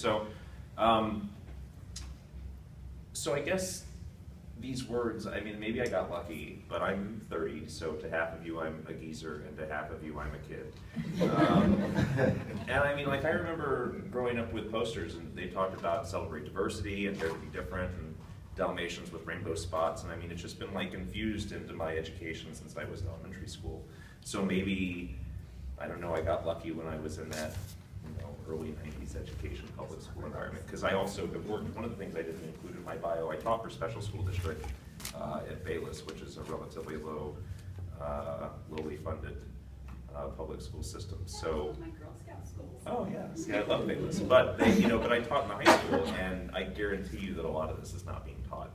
So I guess these words, I mean, maybe I got lucky, but I'm 30, so to half of you I'm a geezer, and to half of you I'm a kid. And I mean, like, I remember growing up with posters, and they talked about celebrate diversity and dare to be different, and Dalmatians with rainbow spots, and I mean, it's just been like infused into my education since I was in elementary school. So maybe, I don't know, I got lucky when I was in that, early 90s education public school environment, because I also have worked, one of the things I didn't include in my bio, I taught for special school district at Bayless, which is a relatively lowly funded public school system. So, my Girl Scout schools. oh yeah, see, I love Bayless, but but I taught in the high school, and I guarantee you that a lot of this is not being taught.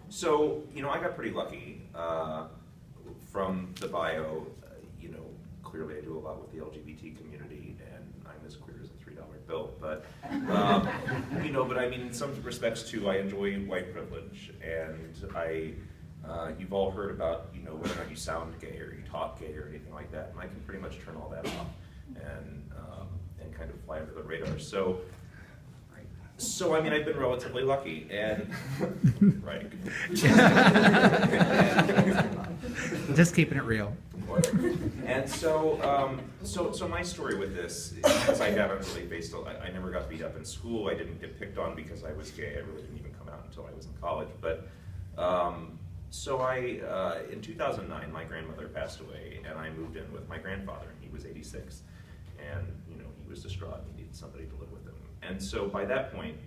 So, I got pretty lucky from the bio. Clearly I do a lot with the LGBT community, and I'm as queer as a $3 bill, but, but I mean, in some respects too, I enjoy white privilege, and you've all heard about, whether or not you sound gay or you talk gay or anything like that, and I can pretty much turn all that off and kind of fly under the radar. So I mean, I've been relatively lucky, and, right. Just keeping it real. And so my story with this, because I haven't really faced, I never got beat up in school. I didn't get picked on because I was gay. I really didn't even come out until I was in college. But in 2009, my grandmother passed away, and I moved in with my grandfather, and he was 86, and he was distraught, and he needed somebody to live with him. And so by that point,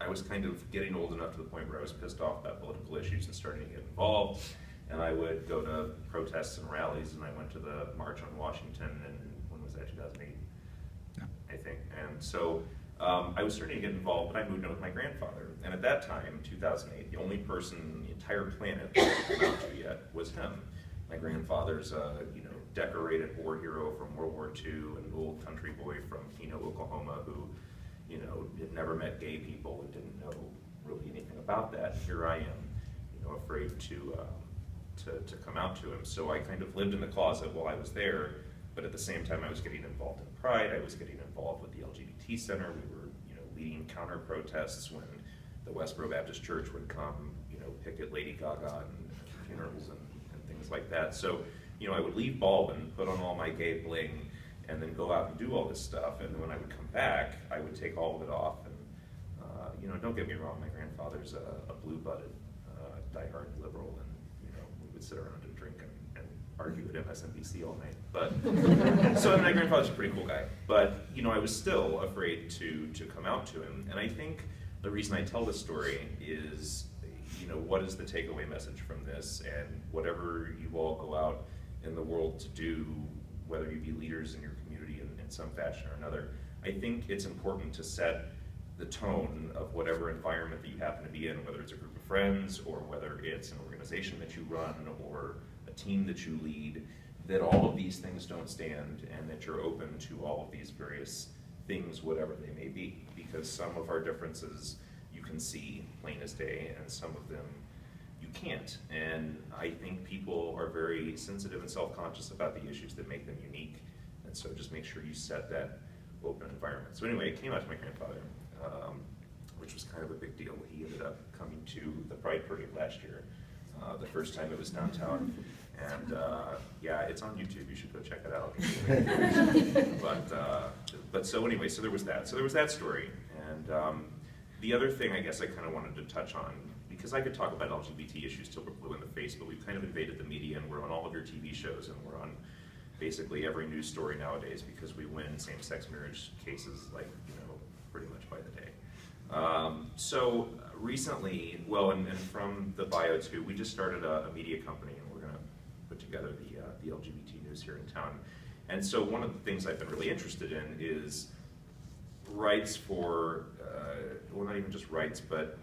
I was kind of getting old enough to the point where I was pissed off about political issues and starting to get involved. And I would go to protests and rallies, and I went to the March on Washington, and when was that, 2008, yeah. I think. And so I was starting to get involved, but I moved in with my grandfather. And at that time, 2008, the only person on the entire planet that I hadn't come out to yet was him. My grandfather's a decorated war hero from World War II, an old country boy from Keno, Oklahoma, who had never met gay people and didn't know really anything about that. Here I am, afraid to come out to him. So I kind of lived in the closet while I was there, but at the same time I was getting involved in Pride, I was getting involved with the LGBT Center, we were leading counter protests when the Westboro Baptist Church would come, picket Lady Gaga and funerals and things like that. So, I would leave Baldwin, put on all my gay bling, and then go out and do all this stuff, and then when I would come back, I would take all of it off, and don't get me wrong, my grandfather's a blue-blooded, diehard liberal, and we would sit around and drink and argue at MSNBC all night. But so my grandfather's a pretty cool guy. But I was still afraid to come out to him. And I think the reason I tell this story is, what is the takeaway message from this? And whatever you all go out in the world to do, whether you be leaders in your community in some fashion or another, I think it's important to set the tone of whatever environment that you happen to be in, whether it's a group of friends or whether it's an organization that you run or a team that you lead, that all of these things don't stand and that you're open to all of these various things, whatever they may be, because some of our differences you can see plain as day and some of them you can't. And I think people are very sensitive and self-conscious about the issues that make them unique, and so just make sure you set that open environment. So anyway, it came out to my grandfather, which was kind of a big deal. He ended up coming to the Pride Parade last year, the first time it was downtown. And yeah, it's on YouTube, you should go check it out. But so anyway, so there was that. So there was that story. And the other thing I guess I kind of wanted to touch on, because I could talk about LGBT issues till we're blue in the face, but we've kind of invaded the media, and we're on all of your TV shows, and we're on basically every news story nowadays because we win same-sex marriage cases like, pretty much by the day. So recently, well, and from the bio too, we just started a media company, and we're gonna put together the LGBT news here in town. And so one of the things I've been really interested in is rights for, well, not even just rights, but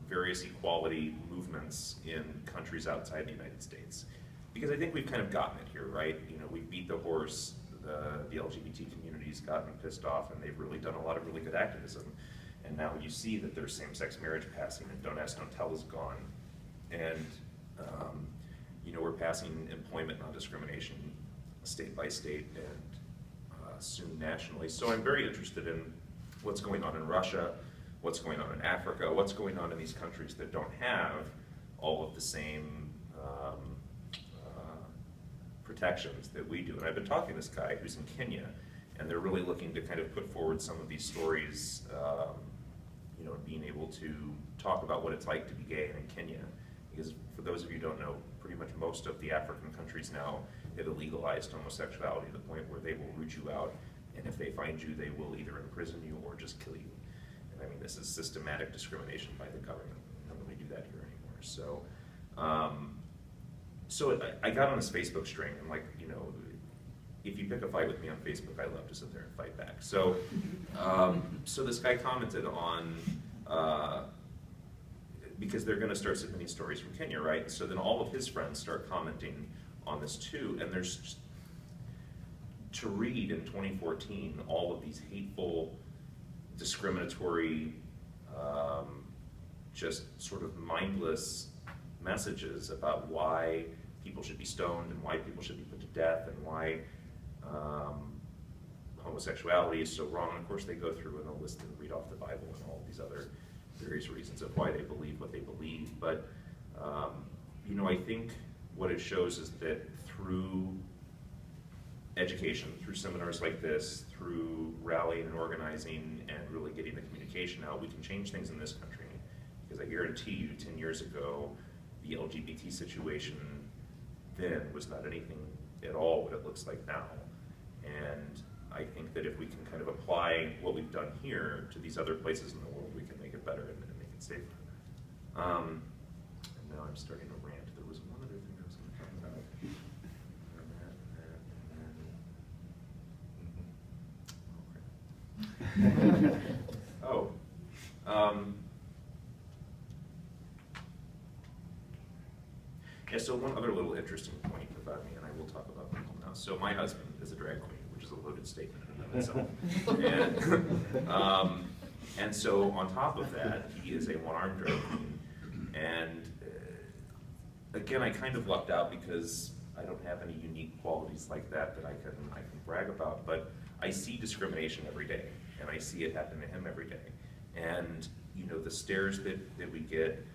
various equality movements in countries outside the United States. Because I think we've kind of gotten it here, right? We beat the horse, the LGBT community's gotten pissed off, and they've really done a lot of really good activism. And now you see that there's same-sex marriage passing, and Don't Ask, Don't Tell is gone. And, we're passing employment non-discrimination state by state and soon nationally. So I'm very interested in what's going on in Russia, what's going on in Africa, what's going on in these countries that don't have all of the same protections that we do. And I've been talking to this guy who's in Kenya, and they're really looking to kind of put forward some of these stories, you know, being able to talk about what it's like to be gay in Kenya. Because for those of you who don't know, pretty much most of the African countries now have illegalized homosexuality to the point where they will root you out, and if they find you, they will either imprison you or just kill you. And I mean, this is systematic discrimination by the government. We don't really do that here anymore. So, I got on this Facebook string, and like, you know, if you pick a fight with me on Facebook, I love to sit there and fight back. So, so this guy commented on, because they're going to start submitting stories from Kenya, right? So then all of his friends start commenting on this too, and there's just, to read in 2014 all of these hateful, discriminatory, just sort of mindless messages about why people should be stoned and why people should be put to death and why homosexuality is so wrong. And of course they go through and they'll list and read off the Bible and all of these other various reasons of why they believe what they believe. But you know, I think what it shows is that through education, through seminars like this, through rallying and organizing and really getting the communication out, we can change things in this country. Because I guarantee you, 10 years ago, the LGBT situation then was not anything at all what it looks like now. And I think that if we can kind of apply what we've done here to these other places in the world, we can make it better and make it safer. And now I'm starting to rant. There was one other thing I was going to talk about. Yeah, so one other little interesting point about me, and I will talk about Michael now. So my husband is a drag queen, which is a loaded statement in and of itself. And so on top of that, he is a one-armed drag queen. And again, I kind of lucked out because I don't have any unique qualities like that that I can brag about, but I see discrimination every day, and I see it happen to him every day. And you know, the stares that we get,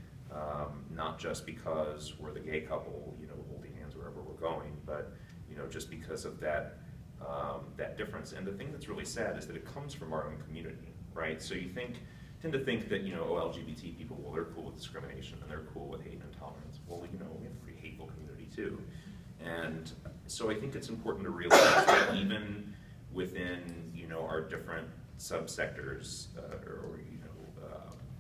not just because we're the gay couple, you know, holding hands wherever we're going, but you know, just because of that that difference. And the thing that's really sad is that it comes from our own community, right? So you tend to think that, you know, LGBT people, well, they're cool with discrimination and they're cool with hate and intolerance. Well, you know, we have a pretty hateful community too. And so I think it's important to realize that even within, you know, our different subsectors, or you know,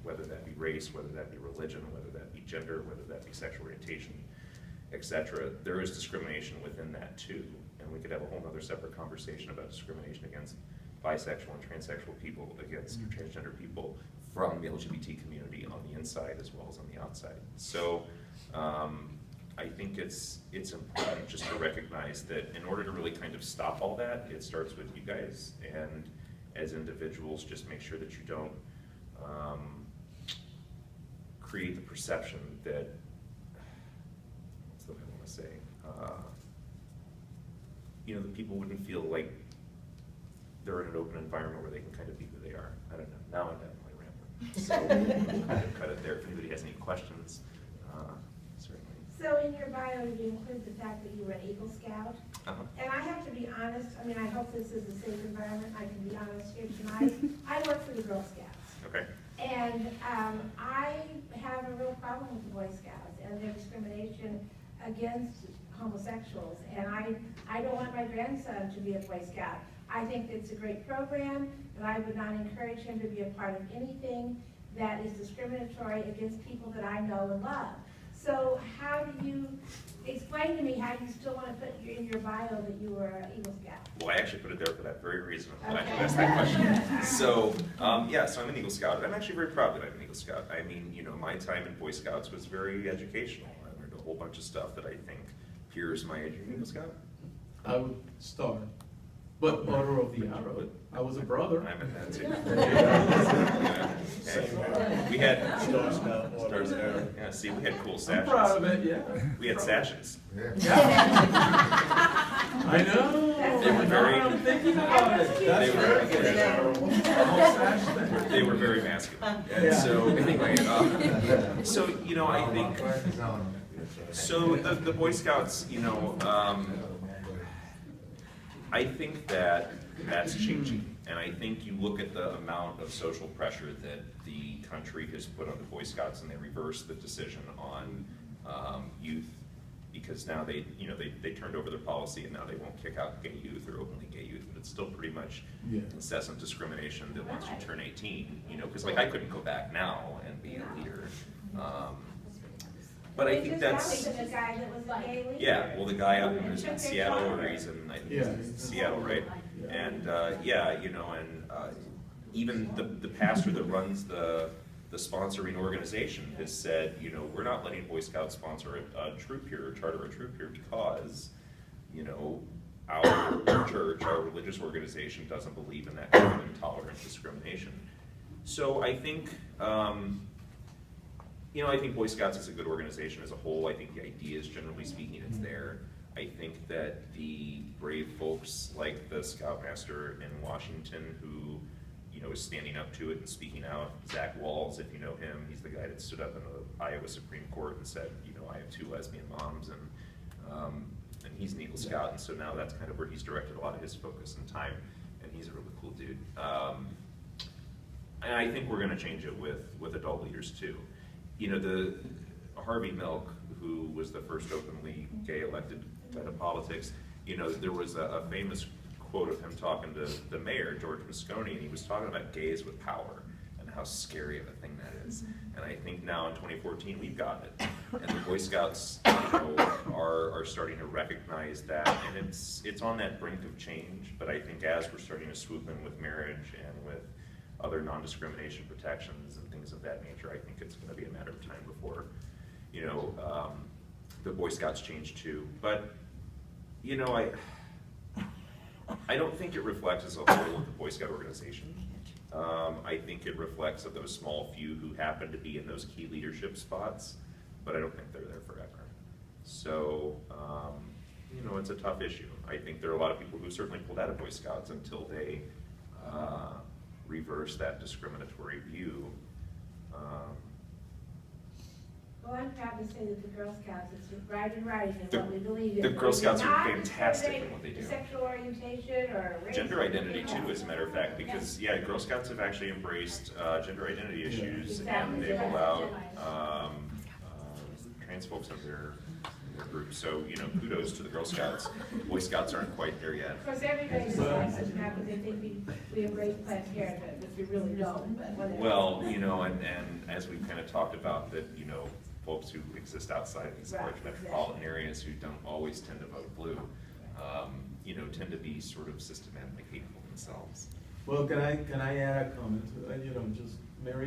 whether that be race, whether that be religion, whether that be gender, whether that be sexual orientation, etc., there is discrimination within that too. And we could have a whole other separate conversation about discrimination against bisexual and transsexual people, against transgender people from the LGBT community on the inside as well as on the outside. So I think it's important just to recognize that in order to really kind of stop all that, it starts with you guys, and as individuals, just make sure that you don't create the perception that, what's the way I want to say, you know, that people wouldn't feel like they're in an open environment where they can kind of be who they are. I don't know. Now I'm definitely rambling. So I'm going to cut it there. If anybody has any questions, certainly. So in your bio, you include the fact that you were an Eagle Scout. And I have to be honest, I mean, I hope this is a safe environment. I can be honest here tonight. I work for the Girl Scouts. Okay. And I have a real problem with the Boy Scouts and their discrimination against homosexuals. And I don't want my grandson to be a Boy Scout. I think it's a great program, but I would not encourage him to be a part of anything that is discriminatory against people that I know and love. So how do you explain to me how you still want to put in your bio that you were an Eagle Scout? Well, I actually put it there for that very reason. I'm glad Okay. you asked that question. So, yeah, so I'm an Eagle Scout. I'm actually very proud that I'm an Eagle Scout. I mean, you know, my time in Boy Scouts was very educational. I learned a whole bunch of stuff that I think peers my age. Are you an Eagle Scout? I would start, but order of the arrow. I was a brother. I'm in that too. Same. Okay. We had Star Scout, Stars there. Yeah, see, we had cool I'm sashes. proud of it, yeah. We had sashes. I know. They were very, I'm thinking about it. That's They very were- good. they were very masculine. And Yeah. so anyway, so, you know, I think, so the Boy Scouts, you know, I think that that's changing. And I think you look at the amount of social pressure that the country has put on the Boy Scouts, and they reversed the decision on youth, because now they, you know, they turned over their policy, and now they won't kick out gay youth or openly gay youth, but it's still pretty much incessant discrimination that once you turn 18, you know, because like I couldn't go back now and be a leader. But I think that's, The guy that was the gay leader. yeah, well, the guy out in Seattle, or he's in, I think he's in Seattle, right? And, yeah, you know, and even the pastor that runs the sponsoring organization has said, you know, we're not letting Boy Scouts sponsor a troop here, or charter a troop here, because, you know, our church, our religious organization doesn't believe in that kind of intolerant discrimination. So I think, you know, I think Boy Scouts is a good organization as a whole. I think the ideas, generally speaking, it's there. I think that the brave folks like the Scoutmaster in Washington who, you know, is standing up to it and speaking out. Zach Walls, if you know him, he's the guy that stood up in the Iowa Supreme Court and said, you know, I have 2 lesbian moms, and he's an Eagle Scout, and so now that's kind of where he's directed a lot of his focus and time, and he's a really cool dude. And I think we're going to change it with adult leaders too. You know, the Harvey Milk, who was the first openly gay elected head of politics, you know, there was a famous quote of him talking to the mayor, George Moscone, and he was talking about gays with power and how scary of a thing that is. And I think now in 2014 we've got it, and the Boy Scouts, you know, are starting to recognize that, and it's on that brink of change. But I think as we're starting to swoop in with marriage and with other non-discrimination protections and things of that nature, I think it's going to be a matter of time before, you know, the Boy Scouts change too. But, you know, I don't think it reflects as a whole of the Boy Scout organization. I think it reflects of those small few who happen to be in those key leadership spots, but I don't think they're there forever. So, you know, it's a tough issue. I think there are a lot of people who certainly pulled out of Boy Scouts until they reverse that discriminatory view. Well, I'm proud to say that the Girl Scouts, it's right in writing and what we believe in. The Girl Scouts are Not fantastic in what they do. Sexual orientation or race. Gender identity too, as a matter of fact, because yeah, Girl Scouts have actually embraced gender identity issues, and they've allowed trans folks in their group. So, you know, kudos to the Girl Scouts. Boy Scouts aren't quite there yet. Of course, everybody decides to happen, they think we embrace Planned Parenthood, which we really don't, but whatever. Well, you know, and as we kind of talked about that, you know, folks who exist outside of these large metropolitan areas who don't always tend to vote blue, you know, tend to be sort of systematically hateful themselves. Well, can I add a comment to that? You know, just Mary